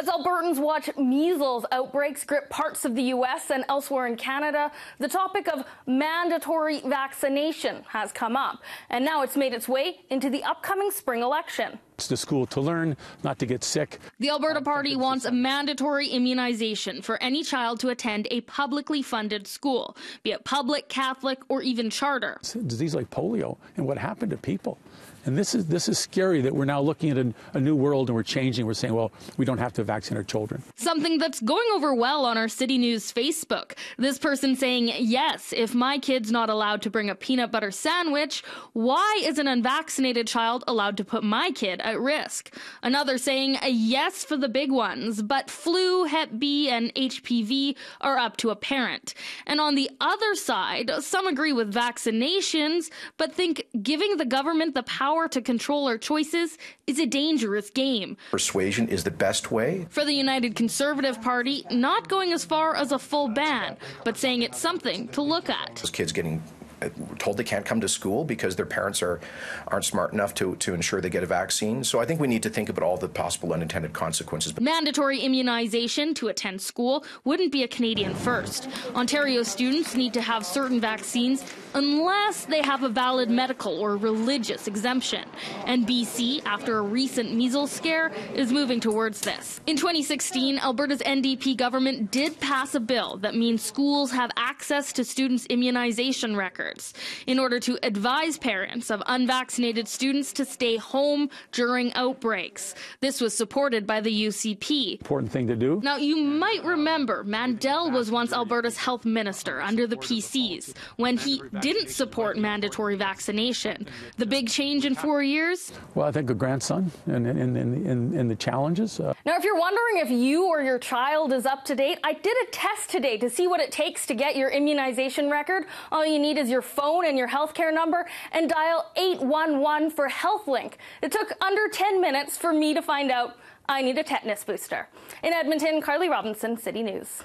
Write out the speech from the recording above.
As Albertans watch measles outbreaks grip parts of the U.S. and elsewhere in Canada, the topic of mandatory vaccination has come up, and now it's made its way into the upcoming spring election. It's the school to learn, not to get sick. The Alberta Party wants a mandatory immunization for any child to attend a publicly funded school, be it public, Catholic, or even charter. It's a disease like polio and what happened to people. And this is scary that we're now looking at a new world and we're changing. We're saying, well, we don't have to vaccinate our children. Something that's going over well on our City News Facebook. This person saying, yes, if my kid's not allowed to bring a peanut butter sandwich, why is an unvaccinated child allowed to put my kid at risk? Another saying, a yes for the big ones, but flu, Hep B, and HPV are up to a parent. And on the other side, some agree with vaccinations, but think giving the government the power to control our choices is a dangerous game. Persuasion is the best way. For the United Conservative Party, not going as far as a full ban, but saying it's something to look at. Those kids getting told they can't come to school because their parents aren't smart enough to ensure they get a vaccine. So I think we need to think about all the possible unintended consequences. Mandatory immunization to attend school wouldn't be a Canadian first. Ontario students need to have certain vaccines unless they have a valid medical or religious exemption. And BC, after a recent measles scare, is moving towards this. In 2016, Alberta's NDP government did pass a bill that means schools have access to students' immunization records in order to advise parents of unvaccinated students to stay home during outbreaks. This was supported by the UCP. Important thing to do. Now, you might remember Mandel was once Alberta's health minister under the PCs when he didn't support mandatory vaccination. The big change in 4 years? Well, I think a grandson and the challenges. Now, if you're wondering if you or your child is up to date, I did a test today to see what it takes to get your immunization record. All you need is your phone and your healthcare number and dial 811 for HealthLink. It took under 10 minutes for me to find out I need a tetanus booster. In Edmonton, Carly Robinson, City News.